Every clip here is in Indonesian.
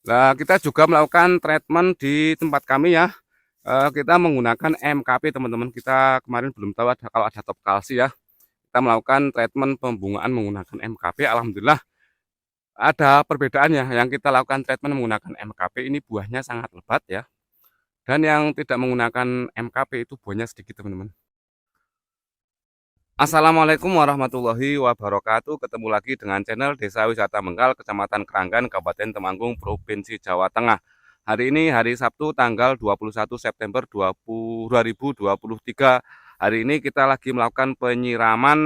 Nah, kita juga melakukan treatment di tempat kami ya. Kita menggunakan MKP teman-teman. Kita kemarin belum tahu kalau ada top kalsi ya. Kita melakukan treatment pembungaan menggunakan MKP. Alhamdulillah ada perbedaannya. Yang kita lakukan treatment menggunakan MKP ini buahnya sangat lebat ya. Dan yang tidak menggunakan MKP itu buahnya sedikit teman-teman. Assalamualaikum warahmatullahi wabarakatuh. Ketemu lagi dengan channel Desa Wisata Mengkal, Kecamatan Keranggan, Kabupaten Temanggung, Provinsi Jawa Tengah. Hari ini hari Sabtu tanggal 21 September 2023. Hari ini kita lagi melakukan penyiraman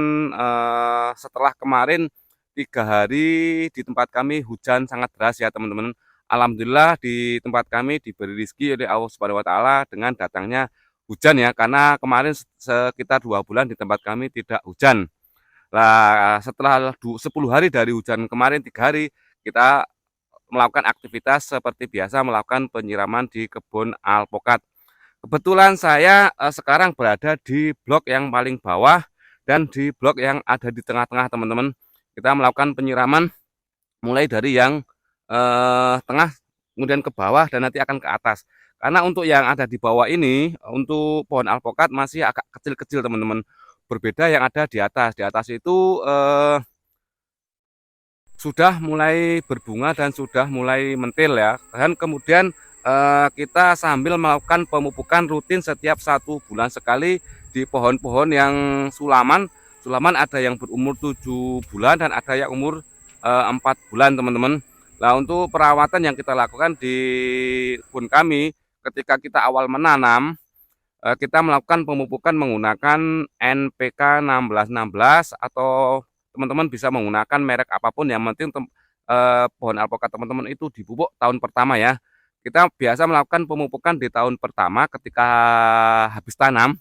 setelah kemarin 3 hari di tempat kami hujan sangat deras ya teman-teman. Alhamdulillah di tempat kami diberi rezeki oleh Allah Subhanahu wa taala dengan datangnya hujan ya, karena kemarin sekitar 2 bulan di tempat kami tidak hujan. Nah, setelah 10 hari dari hujan kemarin 3 hari, kita melakukan aktivitas seperti biasa melakukan penyiraman di kebun alpokat. Kebetulan saya sekarang berada di blok yang paling bawah dan di blok yang ada di tengah-tengah teman-teman. Kita melakukan penyiraman mulai dari yang tengah kemudian ke bawah dan nanti akan ke atas. Karena untuk yang ada di bawah ini untuk pohon alpokat masih agak kecil-kecil teman-teman. Berbeda yang ada di atas. Di atas itu sudah mulai berbunga dan sudah mulai mentil ya. Dan kemudian kita sambil melakukan pemupukan rutin setiap 1 bulan sekali di pohon-pohon yang sulaman. Sulaman ada yang berumur 7 bulan dan ada yang umur 4 bulan teman-teman. Nah, untuk perawatan yang kita lakukan di kebun kami ketika kita awal menanam, kita melakukan pemupukan menggunakan NPK 1616 atau teman-teman bisa menggunakan merek apapun, yang penting pohon alpokat teman-teman itu dipupuk tahun pertama ya. Kita biasa melakukan pemupukan di tahun pertama ketika habis tanam,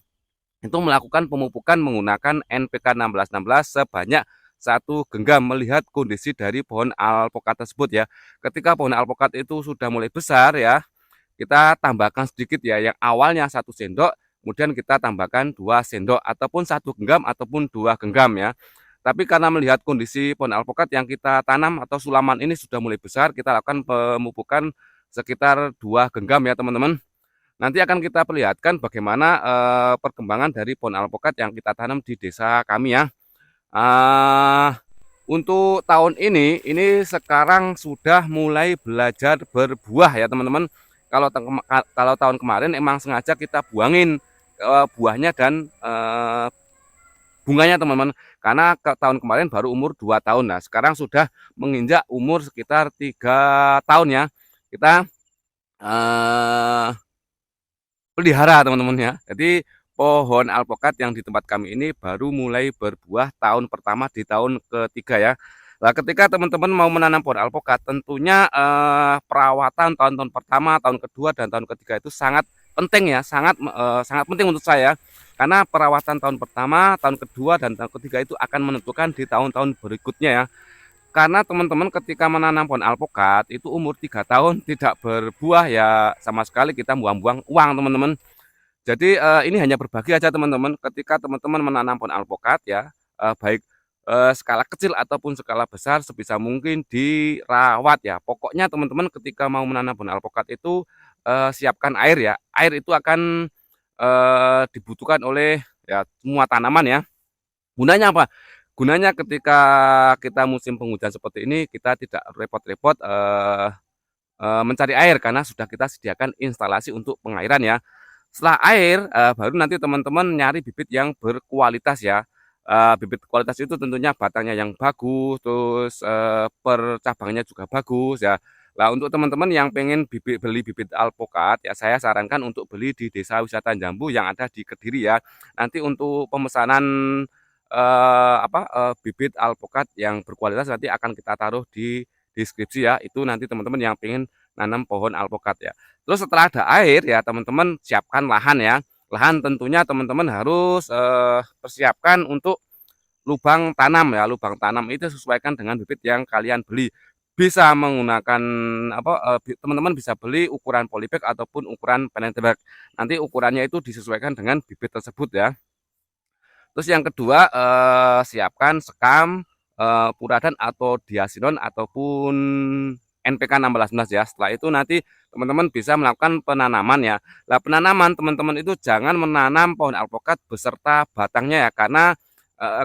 itu melakukan pemupukan menggunakan NPK 1616 sebanyak 1 genggam melihat kondisi dari pohon alpokat tersebut ya. Ketika pohon alpokat itu sudah mulai besar ya, kita tambahkan sedikit ya, yang awalnya 1 sendok, kemudian kita tambahkan 2 sendok ataupun 1 genggam ataupun 2 genggam ya. Tapi karena melihat kondisi pohon alpokat yang kita tanam atau sulaman ini sudah mulai besar, kita lakukan pemupukan sekitar 2 genggam ya teman-teman. Nanti akan kita perlihatkan bagaimana perkembangan dari pohon alpokat yang kita tanam di desa kami ya. Uh, untuk tahun ini sekarang sudah mulai belajar berbuah ya teman-teman. Kalau tahun kemarin emang sengaja kita buangin buahnya dan bunganya teman-teman. Karena tahun kemarin baru umur 2 tahun. Nah, sekarang sudah menginjak umur sekitar 3 tahun ya. Kita eh, pelihara teman-teman ya. Jadi pohon alpokat yang di tempat kami ini baru mulai berbuah tahun pertama di tahun ketiga ya. Nah, ketika teman-teman mau menanam pohon alpokat, tentunya perawatan tahun-tahun pertama, tahun kedua, dan tahun ketiga itu sangat penting ya, sangat penting untuk saya. Karena perawatan tahun pertama, tahun kedua, dan tahun ketiga itu akan menentukan di tahun-tahun berikutnya ya. Karena teman-teman ketika menanam pohon alpokat itu umur 3 tahun tidak berbuah ya, sama sekali kita buang-buang uang teman-teman. Jadi ini hanya berbagi aja teman-teman. Ketika teman-teman menanam pohon alpokat ya, baik skala kecil ataupun skala besar sebisa mungkin dirawat ya. Pokoknya teman-teman ketika mau menanam pohon alpokat itu siapkan air ya. Air itu akan dibutuhkan oleh ya semua tanaman ya. Gunanya apa? Gunanya ketika kita musim penghujan seperti ini kita tidak repot-repot mencari air karena sudah kita sediakan instalasi untuk pengairan ya. Setelah air, baru nanti teman-teman nyari bibit yang berkualitas ya. Bibit kualitas itu tentunya batangnya yang bagus, terus percabangnya juga bagus ya. Nah, untuk teman-teman yang pengen beli bibit alpokat ya, saya sarankan untuk beli di Desa Wisata Jambu yang ada di Kediri ya. Nanti untuk pemesanan bibit alpokat yang berkualitas nanti akan kita taruh di deskripsi ya. Itu nanti teman-teman yang pengen nanam pohon alpokat ya. Terus setelah ada air ya teman-teman siapkan lahan ya. Lahan tentunya teman-teman harus persiapkan untuk lubang tanam ya. Lubang tanam itu sesuaikan dengan bibit yang kalian beli. Bisa menggunakan teman-teman bisa beli ukuran polybag ataupun ukuran penetty bag. Nanti ukurannya itu disesuaikan dengan bibit tersebut ya. Terus yang kedua siapkan sekam, puradan atau diasinon ataupun NPK 1616 ya. Setelah itu nanti teman-teman bisa melakukan penanaman ya. Nah, penanaman teman-teman itu jangan menanam pohon alpukat beserta batangnya ya, karena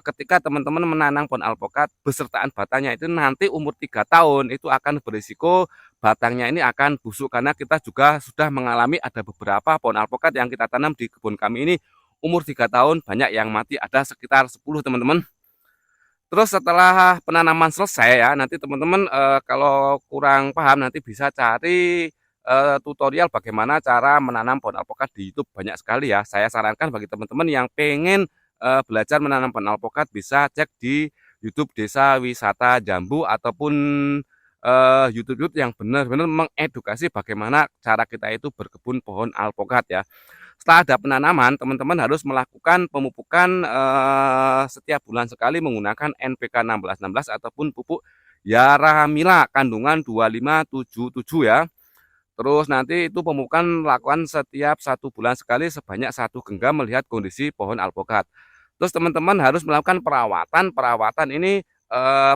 ketika teman-teman menanam pohon alpukat besertaan batangnya itu nanti umur 3 tahun itu akan berisiko batangnya ini akan busuk, karena kita juga sudah mengalami ada beberapa pohon alpukat yang kita tanam di kebun kami ini umur 3 tahun banyak yang mati, ada sekitar 10 teman-teman. Terus setelah penanaman selesai ya, nanti teman-teman kalau kurang paham nanti bisa cari tutorial bagaimana cara menanam pohon alpukat di YouTube, banyak sekali ya. Saya sarankan bagi teman-teman yang pengen belajar menanam pohon alpukat bisa cek di YouTube Desa Wisata Jambu ataupun YouTube yang benar-benar mengedukasi bagaimana cara kita itu berkebun pohon alpukat ya. Setelah ada penanaman, teman-teman harus melakukan pemupukan setiap bulan sekali menggunakan NPK 1616 ataupun pupuk Yaramila kandungan 2577 ya. Terus nanti itu pemupukan lakukan setiap 1 bulan sekali sebanyak 1 genggam melihat kondisi pohon alpukat. Terus teman-teman harus melakukan perawatan ini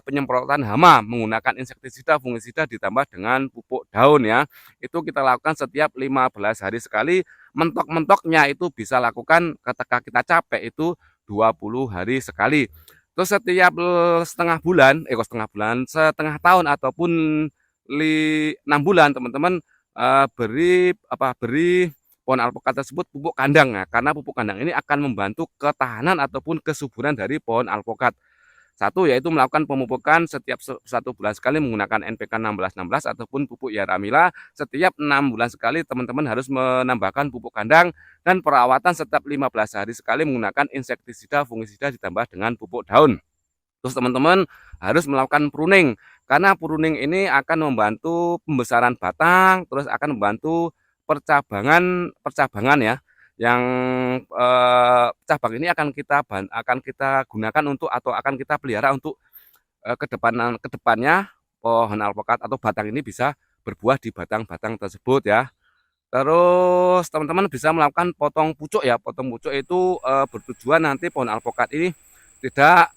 penyemprotan hama menggunakan insektisida, fungisida ditambah dengan pupuk daun ya. Itu kita lakukan setiap 15 hari sekali. Mentok-mentoknya itu bisa lakukan ketika kita capek itu 20 hari sekali. Terus setiap setengah tahun ataupun 6 bulan teman-teman beri pohon alpukat tersebut pupuk kandang ya, karena pupuk kandang ini akan membantu ketahanan ataupun kesuburan dari pohon alpukat. Satu yaitu melakukan pemupukan setiap 1 bulan sekali menggunakan NPK 1616 ataupun pupuk Yaramila. Setiap 6 bulan sekali teman-teman harus menambahkan pupuk kandang, dan perawatan setiap 15 hari sekali menggunakan insektisida, fungisida ditambah dengan pupuk daun. Terus teman-teman harus melakukan pruning, karena pruning ini akan membantu pembesaran batang, terus akan membantu percabangan ya, yang cabang ini akan kita gunakan untuk atau akan kita pelihara untuk kedepannya pohon alpukat atau batang ini bisa berbuah di batang-batang tersebut ya. Terus teman-teman bisa melakukan potong pucuk ya. Potong pucuk itu bertujuan nanti pohon alpukat ini tidak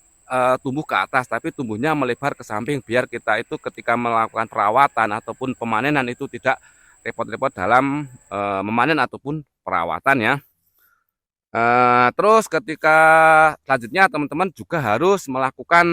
tumbuh ke atas, tapi tumbuhnya melebar ke samping, biar kita itu ketika melakukan perawatan ataupun pemanenan itu tidak repot-repot dalam memanen ataupun perawatan ya. Terus ketika selanjutnya teman-teman juga harus melakukan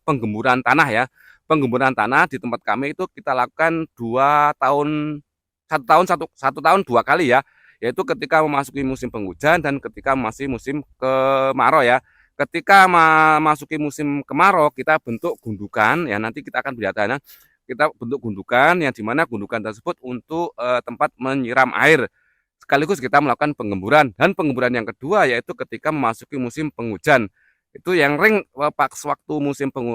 penggemburan tanah ya. Penggemburan tanah di tempat kami itu kita lakukan 2 tahun, 1 tahun 2 kali ya, yaitu ketika memasuki musim penghujan dan ketika masih musim kemarau ya. Ketika memasuki musim kemarau kita bentuk gundukan ya, nanti kita akan lihat kita bentuk gundukan yang dimana gundukan tersebut untuk tempat menyiram air. Sekaligus kita melakukan penggemburan, dan penggemburan yang kedua yaitu ketika memasuki musim penghujan. Itu yang pas waktu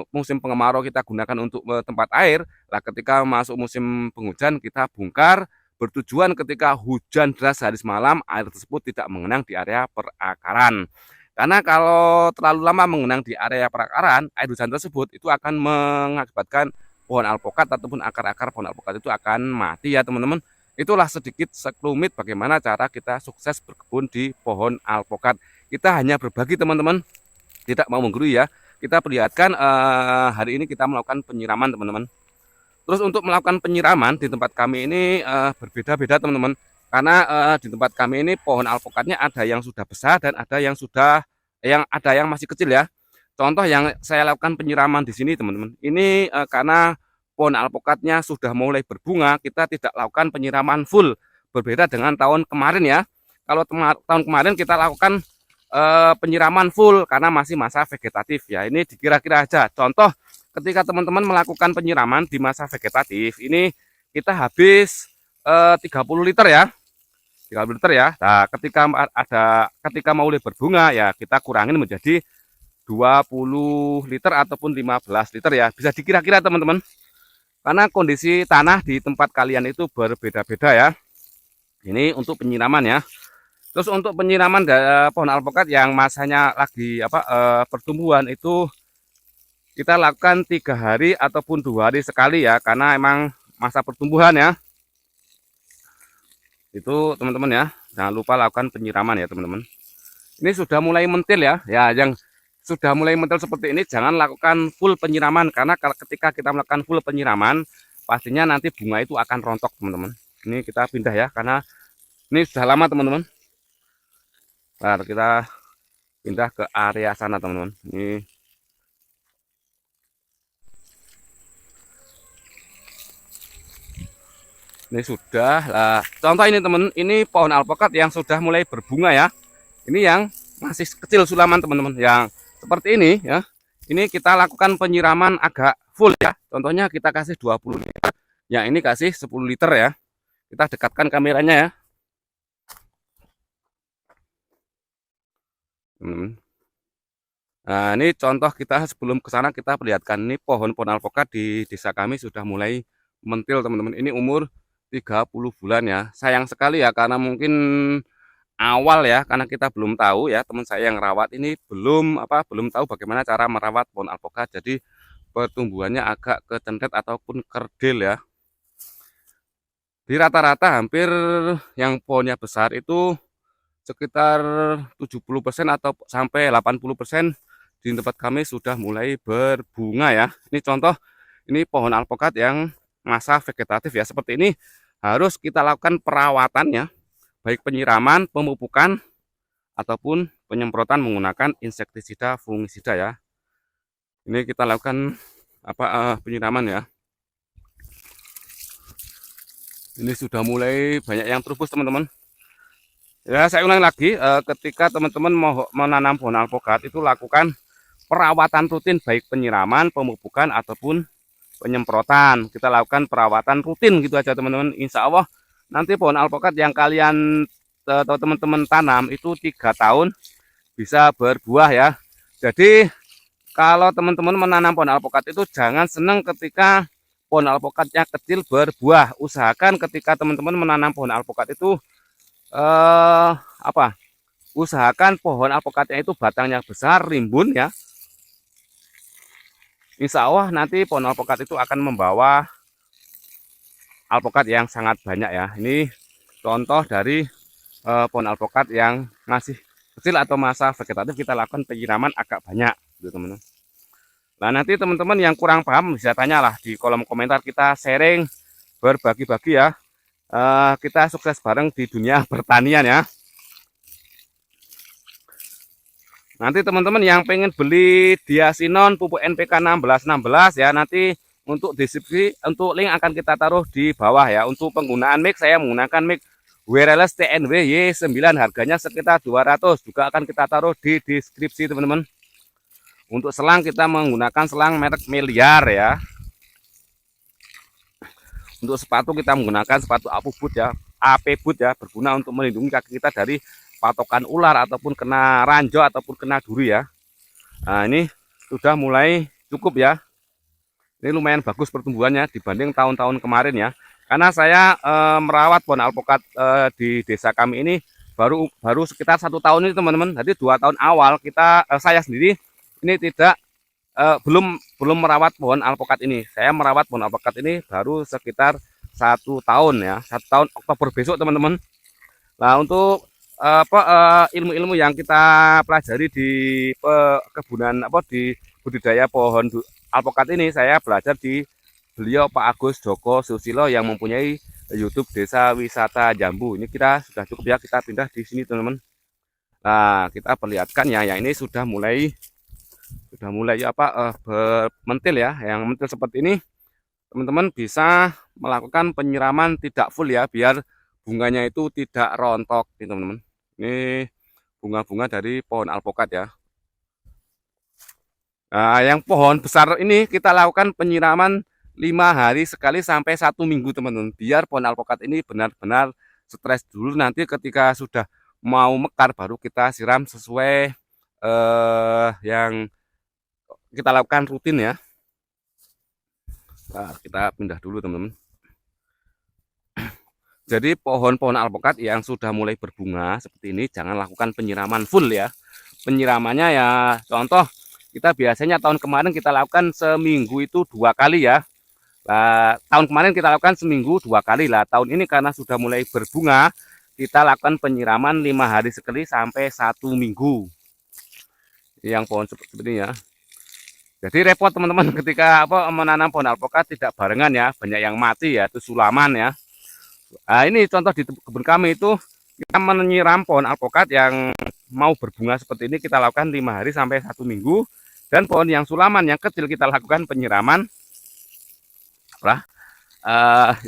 musim pengemarau kita gunakan untuk tempat air. Lah ketika masuk musim penghujan kita bongkar, bertujuan ketika hujan deras hari semalam air tersebut tidak mengenang di area perakaran. Karena kalau terlalu lama mengenang di area perakaran, air hujan tersebut itu akan mengakibatkan pohon alpukat ataupun akar-akar pohon alpukat itu akan mati ya teman-teman. Itulah sedikit sekelumit bagaimana cara kita sukses berkebun di pohon alpukat. Kita hanya berbagi teman-teman, tidak mau menggurui ya. Kita perlihatkan hari ini kita melakukan penyiraman teman-teman. Terus untuk melakukan penyiraman di tempat kami ini berbeda-beda teman-teman. Karena di tempat kami ini pohon alpukatnya ada yang sudah besar dan ada yang masih kecil ya. Contoh yang saya lakukan penyiraman di sini teman-teman. Ini karena pohon alpukatnya sudah mulai berbunga, kita tidak lakukan penyiraman full. Berbeda dengan tahun kemarin ya. Kalau tahun kemarin kita lakukan penyiraman full karena masih masa vegetatif ya. Ini dikira-kira aja. Contoh ketika teman-teman melakukan penyiraman di masa vegetatif, ini kita habis 30 liter ya. 30 liter ya. Nah, ketika mau mulai berbunga ya kita kurangin menjadi 20 liter ataupun 15 liter ya. Bisa dikira-kira teman-teman. Karena kondisi tanah di tempat kalian itu berbeda-beda ya. Ini untuk penyiraman ya. Terus untuk penyiraman pohon alpukat yang masanya lagi pertumbuhan itu kita lakukan 3 hari ataupun 2 hari sekali ya, karena emang masa pertumbuhan ya. Itu teman-teman ya, jangan lupa lakukan penyiraman ya teman-teman. Ini sudah mulai mentil ya. Ya, yang sudah mulai mentil seperti ini jangan lakukan full penyiraman, karena ketika kita melakukan full penyiraman pastinya nanti bunga itu akan rontok teman-teman. Ini kita pindah ya, karena ini sudah lama teman-teman. Nah, kita pindah ke area sana teman-teman. Ini sudah lah. Contoh ini teman, ini pohon alpukat yang sudah mulai berbunga ya. Ini yang masih kecil sulaman teman-teman. Yang seperti ini ya. Ini kita lakukan penyiraman agak full ya. Contohnya kita kasih 20 liter. Yang ini kasih 10 liter ya. Kita dekatkan kameranya ya. Nah, ini contoh kita sebelum ke sana kita perlihatkan ini pohon-pohon alpukat di desa kami sudah mulai mentil teman-teman. Ini umur 30 bulan ya. Sayang sekali ya karena mungkin awal ya, karena kita belum tahu ya, teman saya yang rawat ini belum tahu bagaimana cara merawat pohon alpukat. Jadi pertumbuhannya agak kecendet ataupun kerdil ya. Di rata-rata hampir yang pohonnya besar itu sekitar 70% atau sampai 80% di tempat kami sudah mulai berbunga ya. Ini contoh, ini pohon alpukat yang masa vegetatif ya. Seperti ini harus kita lakukan perawatannya, baik penyiraman, pemupukan, ataupun penyemprotan menggunakan insektisida, fungisida ya. Ini kita lakukan penyiraman ya. Ini sudah mulai banyak yang terubus teman-teman. Ya, saya ulang lagi, ketika teman-teman mau menanam pohon alpukat itu lakukan perawatan rutin, baik penyiraman, pemupukan, ataupun penyemprotan. Kita lakukan perawatan rutin gitu aja teman-teman. Insya Allah nanti pohon alpukat yang kalian atau teman-teman tanam itu 3 tahun bisa berbuah ya. Jadi kalau teman-teman menanam pohon alpukat itu jangan senang ketika pohon alpukatnya kecil berbuah. Usahakan ketika teman-teman menanam pohon alpukat itu usahakan pohon alpukatnya itu batangnya besar, rimbun ya. Insya Allah nanti pohon alpukat itu akan membawa alpukat yang sangat banyak ya. Ini contoh dari pohon alpukat yang masih kecil atau masa vegetatif, kita lakukan penyiraman agak banyak gitu teman-teman. Nah, nanti teman-teman yang kurang paham bisa tanyalah di kolom komentar, kita sharing, berbagi-bagi ya. Kita sukses bareng di dunia pertanian ya. Nanti teman-teman yang pengen beli diasinon pupuk NPK 1616 ya, nanti untuk deskripsi, untuk link akan kita taruh di bawah ya. Untuk penggunaan mic, saya menggunakan mic wireless TNW Y9, harganya sekitar 200, juga akan kita taruh di deskripsi teman-teman. Untuk selang kita menggunakan selang merek Meliar ya. Untuk sepatu kita menggunakan sepatu AP boot ya, berguna untuk melindungi kaki kita dari patokan ular ataupun kena ranjau ataupun kena duri ya. Nah, ini sudah mulai cukup ya. Ini lumayan bagus pertumbuhannya dibanding tahun-tahun kemarin ya. Karena saya merawat pohon alpukat di desa kami ini baru sekitar 1 tahun ini teman-teman. Jadi 2 tahun awal saya sendiri ini belum merawat pohon alpukat ini. Saya merawat pohon alpukat ini baru sekitar 1 tahun ya. 1 tahun Oktober besok teman-teman. Nah, untuk ilmu-ilmu yang kita pelajari di kebunan di budidaya pohon alpukat ini, saya belajar di beliau Pak Agus Joko Susilo yang mempunyai YouTube Desa Wisata Jambu. Ini kita sudah cukup ya, kita pindah di sini teman-teman. Nah, kita perlihatkan ya, yang ini sudah mulai bermentil ya. Yang mentil seperti ini teman-teman bisa melakukan penyiraman tidak full ya, biar bunganya itu tidak rontok nih teman-teman. Ini bunga-bunga dari pohon alpukat ya. Nah, yang pohon besar ini kita lakukan penyiraman 5 hari sekali sampai 1 minggu teman-teman, biar pohon alpukat ini benar-benar stres dulu. Nanti ketika sudah mau mekar baru kita siram sesuai yang kita lakukan rutin ya. Nah, kita pindah dulu teman-teman. Jadi pohon-pohon alpukat yang sudah mulai berbunga seperti ini jangan lakukan penyiraman full ya. Penyiramannya ya contoh kita biasanya tahun kemarin kita lakukan seminggu itu 2 kali ya. Nah, tahun kemarin kita lakukan seminggu 2 kali lah. Tahun ini karena sudah mulai berbunga kita lakukan penyiraman 5 hari sekali sampai 1 minggu. Yang pohon seperti ini ya. Jadi repot teman-teman ketika menanam pohon alpukat tidak barengan ya, banyak yang mati ya, itu sulaman ya. Nah, ini contoh di kebun kami itu kita menyiram pohon alpukat yang mau berbunga seperti ini kita lakukan 5 hari sampai 1 minggu, dan pohon yang sulaman yang kecil kita lakukan penyiraman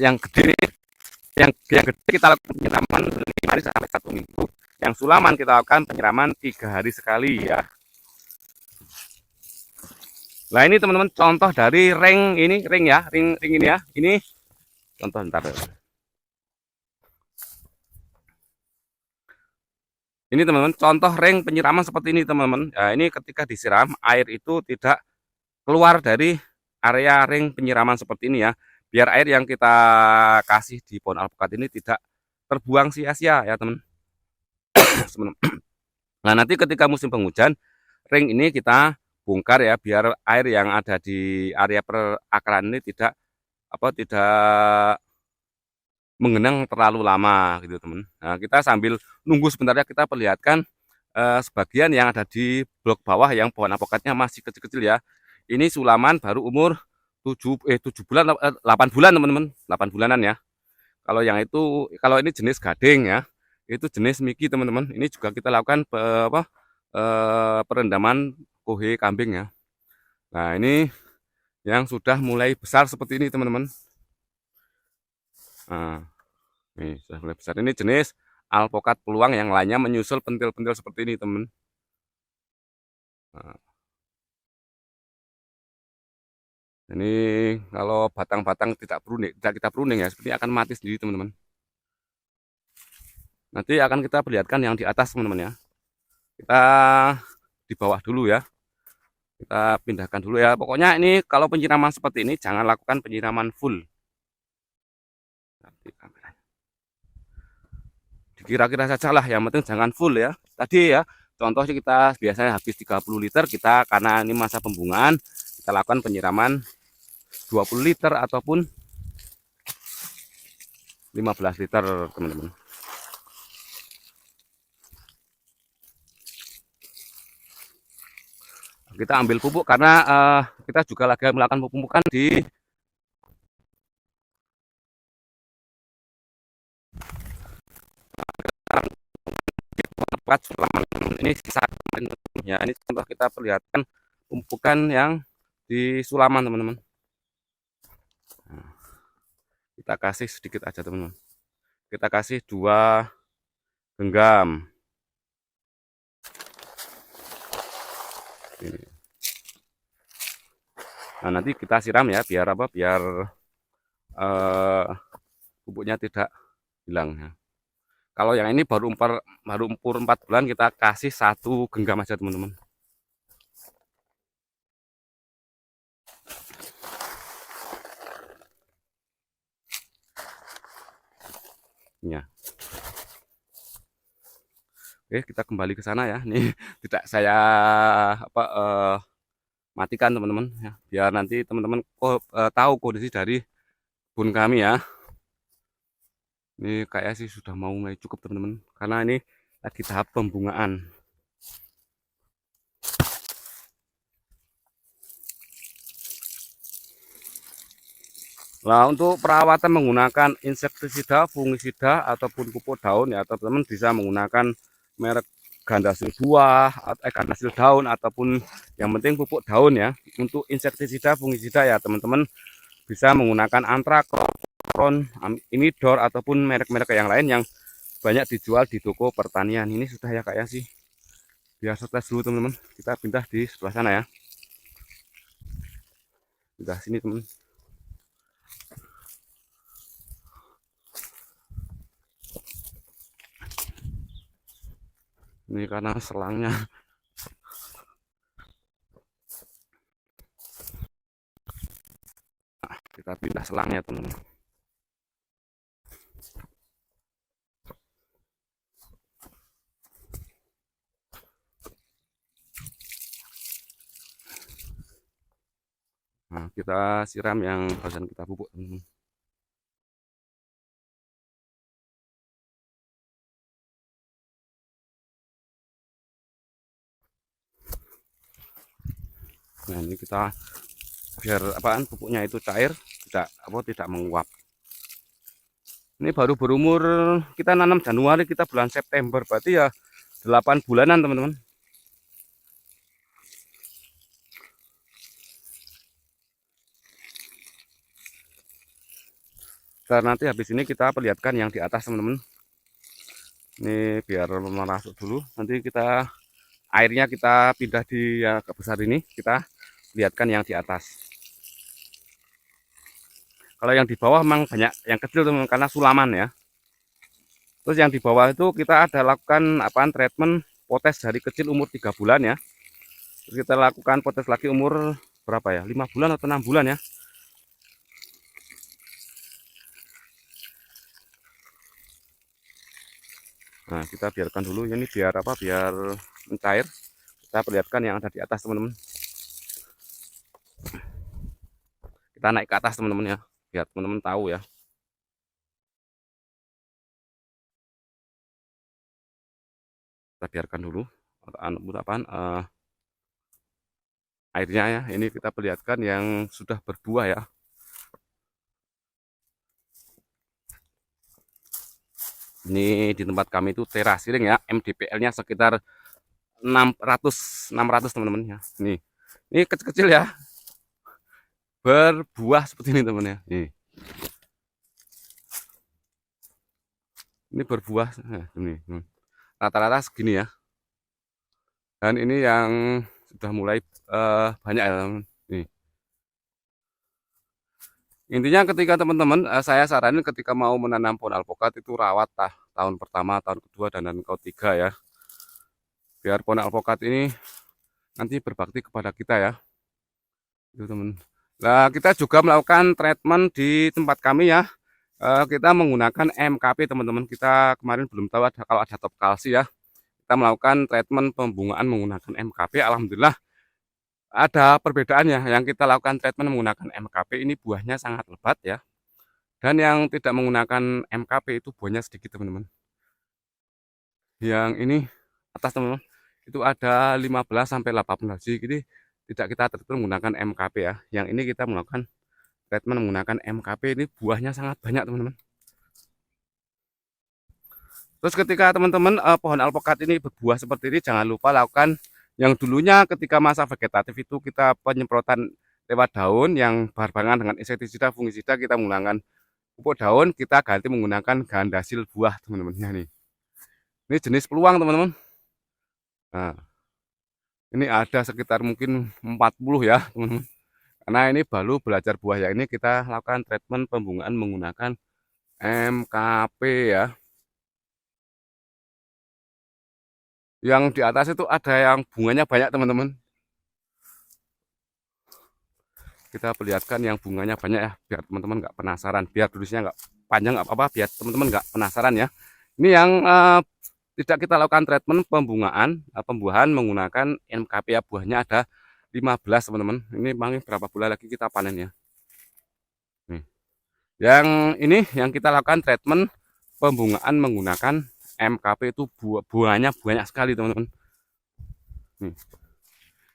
yang gede yang gede kita lakukan penyiraman 5 hari sampai 1 minggu. Yang sulaman kita lakukan penyiraman 3 hari sekali ya. Nah ini teman-teman contoh dari ring ini, ring ya, ring ini ya. Ini contoh ntar. Ini teman-teman contoh ring penyiraman seperti ini teman-teman. Nah, ini ketika disiram air itu tidak keluar dari area ring penyiraman seperti ini ya. Biar air yang kita kasih di pohon alpukat ini tidak terbuang sia-sia ya teman. Nah nanti ketika musim penghujan ring ini kita bongkar ya biar air yang ada di area perakaran ini tidak mengenang terlalu lama gitu teman. Nah kita sambil nunggu sebentar ya kita perlihatkan sebagian yang ada di blok bawah yang pohon alpukatnya masih kecil-kecil ya. Ini sulaman baru umur 7 bulan 8 bulan teman-teman, 8 bulanan ya. Kalau ini jenis gading ya. Itu jenis miki teman-teman. Ini juga kita lakukan perendaman kohe kambing ya. Nah, ini yang sudah mulai besar seperti ini teman-teman. Nah, ini sudah mulai besar. Ini jenis alpukat peluang, yang lainnya menyusul pentil-pentil seperti ini teman. Nah, ini kalau batang-batang tidak kita pruning ya, seperti akan mati sendiri teman-teman. Nanti akan kita perlihatkan yang di atas teman-teman ya. Kita di bawah dulu ya. Kita pindahkan dulu ya. Pokoknya ini kalau penyiraman seperti ini jangan lakukan penyiraman full. Dikira-kira saja lah, yang penting jangan full ya. Tadi ya, contohnya kita biasanya habis 30 liter, kita karena ini masa pembungaan, kita lakukan penyiraman 20 liter ataupun 15 liter teman-teman. Kita ambil pupuk karena kita juga lagi melakukan pemupukan di ini sisa ya. Ini contoh kita perlihatkan pemupukan yang di sulaman teman-teman. Kita kasih sedikit aja teman-teman. Kita kasih 2 genggam. Ini. Nah nanti kita siram ya biar pupuknya tidak hilang ya. Kalau yang ini baru umur 4 bulan, kita kasih 1 genggam aja teman-teman. Ya. Oke, kita kembali ke sana ya. Ini tidak saya matikan teman-teman ya, biar nanti teman-teman tahu kondisi dari kebun kami ya. Ini kayak sih sudah mau mulai cukup teman-teman, karena ini lagi tahap pembungaan. Nah, untuk perawatan menggunakan insektisida, fungisida ataupun pupuk daun ya, teman-teman bisa menggunakan merek gandasil buah atau gandasil daun ataupun yang penting pupuk daun ya. Untuk insektisida, fungisida ya teman-teman bisa menggunakan Antrakron, Imidor ataupun merek-merek yang lain yang banyak dijual di toko pertanian. Ini sudah ya kayak sih. Biar tes dulu teman-teman. Kita pindah di sebelah sana ya. Pindah sini teman. Ini karena selangnya. Nah, kita pindah selangnya teman-teman. Nah, kita siram yang barusan kita pupuk teman-teman. Nah, ini kita biar apaan pupuknya itu cair, tidak menguap. Ini baru berumur, kita nanam Januari, kita bulan September, berarti ya 8 bulanan teman-teman. Dan nanti habis ini kita perlihatkan yang di atas teman-teman. Ini biar merasuk dulu, nanti kita airnya kita pindah di yang agak besar ini, kita lihatkan yang di atas. Kalau yang di bawah memang banyak yang kecil teman, karena sulaman ya. Terus yang di bawah itu kita ada lakukan apaan treatment potes dari kecil umur 3 bulan ya. Terus kita lakukan potes lagi umur berapa ya? 5 bulan atau 6 bulan ya. Nah, kita biarkan dulu ini biar apa? Biar mencair. Kita perlihatkan yang ada di atas teman-teman. Kita naik ke atas teman-teman ya, biar teman-teman tahu ya. Kita biarkan dulu apaan airnya ya. Ini kita perlihatkan yang sudah berbuah ya. Ini di tempat kami itu terasiring ya, MDPL-nya sekitar 600 teman-teman ya. Ini kecil-kecil ya, berbuah seperti ini teman ya. Ini berbuah, ini rata-rata segini ya. Dan ini yang sudah mulai banyak ya teman. Intinya ketika teman-teman, saya saranin ketika mau menanam pohon alpukat itu rawat tahun pertama, tahun kedua, dan ketiga ya. Biar pohon alpukat ini nanti berbakti kepada kita ya. Itu teman. Nah, kita juga melakukan treatment di tempat kami ya. Kita menggunakan MKP teman-teman. Kita kemarin belum tahu kalau ada top kalsi ya. Kita melakukan treatment pembungaan menggunakan MKP. Alhamdulillah ada perbedaannya. Yang kita lakukan treatment menggunakan MKP ini buahnya sangat lebat ya. Dan yang tidak menggunakan MKP itu buahnya sedikit teman-teman. Yang ini atas teman-teman itu ada 15 sampai 18. Jadi tidak kita treatment menggunakan MKP ya. Yang ini kita melakukan treatment menggunakan MKP, ini buahnya sangat banyak teman-teman. Terus ketika teman-teman pohon alpukat ini berbuah seperti ini, jangan lupa lakukan yang dulunya ketika masa vegetatif itu kita penyemprotan lewat daun yang berbarengan dengan insektisida, fungisida, kita menggunakan pupuk daun, kita ganti menggunakan gandasil buah teman-teman. Ini jenis peluang teman-teman. Nah, ini ada sekitar mungkin 40 ya teman-teman. Karena ini baru belajar buah ya, ini kita lakukan treatment pembungaan menggunakan MKP ya. Yang di atas itu ada yang bunganya banyak teman-teman. Kita perlihatkan yang bunganya banyak ya, biar teman-teman nggak penasaran, biar durasinya nggak panjang, nggak apa-apa, biar teman-teman nggak penasaran ya. Ini yang tidak kita lakukan treatment pembuahan menggunakan MKP ya, buahnya ada 15 teman-teman. Ini paling berapa bulan lagi kita panen ya. Nih. Yang ini yang kita lakukan treatment pembungaan menggunakan MKP itu buahnya banyak sekali teman-teman.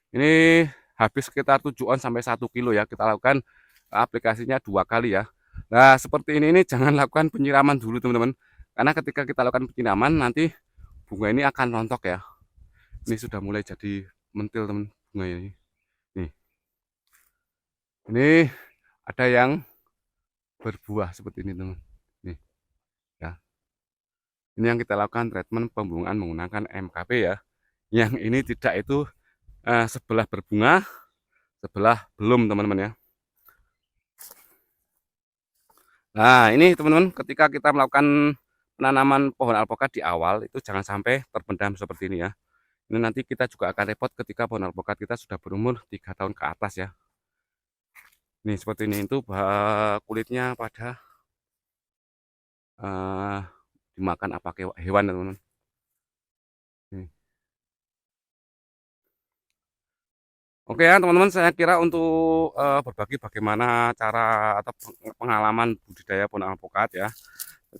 Ini habis sekitar 7 on sampai 1 kilo ya, kita lakukan aplikasinya 2 kali ya. Nah seperti ini jangan lakukan penyiraman dulu teman-teman, karena ketika kita lakukan penyiraman nanti bunga ini akan rontok ya. Ini sudah mulai jadi mentil teman bunga ini. Ini ada yang berbuah seperti ini teman. Nih ya. Ini yang kita lakukan treatment pembungaan menggunakan MKP ya. Yang ini tidak itu sebelah berbunga, sebelah belum teman-teman ya. Nah ini teman-teman, ketika kita melakukan penanaman pohon alpukat di awal itu jangan sampai terpendam seperti ini ya. Ini nanti kita juga akan repot ketika pohon alpukat kita sudah berumur 3 tahun ke atas ya. Nih seperti ini itu kulitnya pada dimakan apa hewan teman-teman. Oke ya teman-teman, saya kira untuk berbagi bagaimana cara atau pengalaman budidaya pohon alpukat ya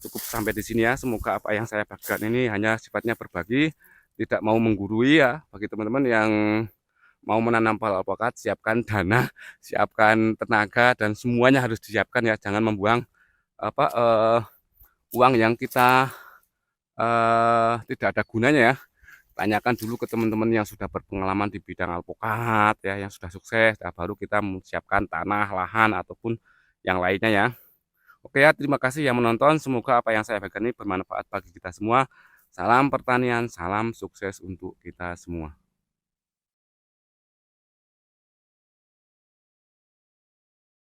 cukup sampai di sini ya. Semoga apa yang saya bagikan ini hanya sifatnya berbagi, tidak mau menggurui ya bagi teman-teman yang mau menanam pohon alpukat, siapkan dana, siapkan tenaga, dan semuanya harus disiapkan ya. Jangan membuang apa uang yang kita tidak ada gunanya ya. Tanyakan dulu ke teman-teman yang sudah berpengalaman di bidang alpukat ya, yang sudah sukses. Nah, baru kita menyiapkan tanah, lahan ataupun yang lainnya ya. Oke ya, terima kasih yang menonton. Semoga apa yang saya bagikan ini bermanfaat bagi kita semua. Salam pertanian, salam sukses untuk kita semua.